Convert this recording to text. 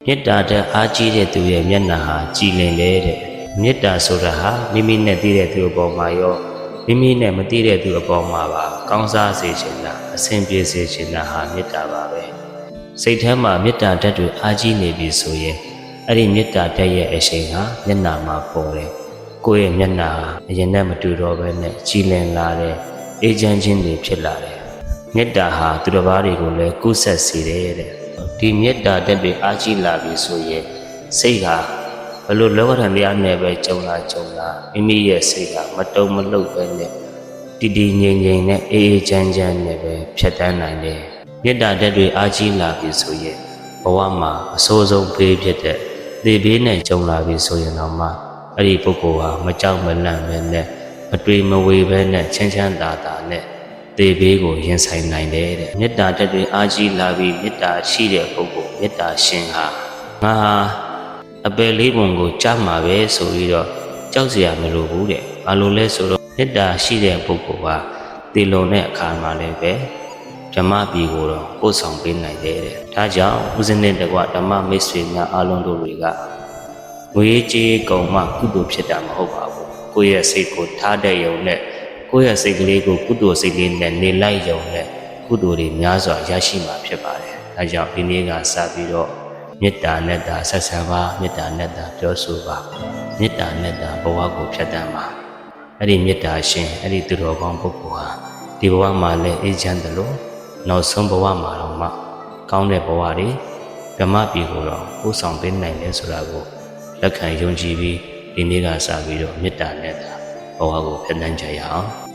မေတ္တာတဲ့အားကြီးတဲ့သူရဲ့မျက်နှာဟာကြည်လင်တယ်တဲ့မေတ္တာဆိုတာဟာမိမိနဲ့သိတဲ့သူအပေါ်မှာရောမိမိနဲ့မသိတဲ့သူအပေါ်မှာပါကောင်းစားစေခြင်းလားအဆင်ပြေစေခြင်းလားဟာမေတ္တာပါပဲစိတ်ထဲမှာမေတ္တာဓာတ်တွေအားကြီးနေပြီဆိုရင်အဲ့ဒီမေတ္တာဓာတ်ရဲ့အရှိန်ဟာမျက်နှာမှာပေါ်တယ်ကိုယ့်ရဲ့မျက်နှာဟာအရင်နဲ့မတူတော့ဘဲနဲ့ကြည်လင်လာတယ်အေးချမ်းခြင်းတွေဖြစ်လာတယ်မေတ္တာဟာသူတစ်ပါးတွေကိုလည်းကုဆက်စေတယ်တဲ့ဒီမေတ္တာဓာတ်တွေအားကြီးလာပြီဆိုရင်စိတ်ဟာဘလို့လောကဓာတ်တရားနဲ့ပဲကြုံလာမိမိရဲ့စိတ်ဟာမတုံမလှုပ်ပဲနဲ့တည်တည်ငြိမ်ငြိမ်နဲ့အေးအေးချမ်းချမ်းနဲ့ပဲဖြတ်တန်းနိုင်တယ်မေတ္တာဓာတ်တွေအားကြီးလာပြီဆိုရင်ဘဝမှာအဆိုးဆုံးဖေးဖြစ်တဲ့သေဘေးနဲ့ကြုံလာပြီဆိုရင်တော့မှအဲ့ဒီပုဂ္ဂိုလ်ဟာမကြောက်မလန့်ပဲနဲ့မတွေးမဝေပဲနဲ့ချမ်းချမ်းသာသာနဲ့သေဘေးကိုရင်ဆိုင်နိုင်တယ်တဲ့မေတ္တာဓာတ်တွေအားကြီးလာပြီးမေတ္တာရှိတဲ့ပုဂ္ဂိုလ်မေတ္တာရှင်ဟာငါဟာအပယ်လေးပုံကိုကြားမှာပဲဆိုပြီးတော့ကြောက်စရာမလိုဘူးတဲ့ဘာလို့လဲဆိုတော့မေတ္တာရှိတဲ့ပုဂ္ဂိုလ်ဟာတည်လုံတဲ့အခါမှာလည်းပဲဓမ္မပြည်ကိုတော့ပို့ဆောင်ပေးနိုင်တယ်တဲ့ဒါကြောင့်ဦးဇင်းနဲ့တကွဓမ္မမိတ်ဆွေများအားလုံးတို့တွေကငွေကြေးကုန်မှကုသိုလ်ဖြစ်တာမဟုတ်ပါဘူးကိုယ့်ရဲ့စိတ်ကိုထားတဲ့ယုံနဲ့ကိုယ့်ရဲ့စိတ်ကလေးကိုကုသိုလ်စိတ်လေးနဲ့နေလိုက်ယုံနဲ့ကုသိုလ်တွေများစွာရရှိမှာဖြစ်ပါတယ်ဒါကြောင့်ဒီနေ့ကစပြီးတော့မေတ္တာနဲ့တာဆက်ဆံပါမေတ္တာနဲ့တာပြောဆိုပါမေတ္တာနဲ့တာဘဝကိုဖြတ်တန်းပါအဲ့ဒီမေတ္တာရှင်အဲ့ဒီသူတော်ကောင်းပုဂ္ဂိုလ်ဟာဒီဘဝမှာလည်းအေးချမ်းတယ်လို့နောက်ဆုံးဘဝမှာတော့မှကောင်းတဲ့ဘဝတွေဓမ္မပြည်ကိုတော့ပို့ဆောင်ပေးနိုင်တယ်ဆိုတာကိုလက်ခံယုံကြည်ပြီးဒီနေ့ကစပြီးတော့မေတ္တာနဲ့တာဘဝကိုဖြတ်တန်းကြရအောင်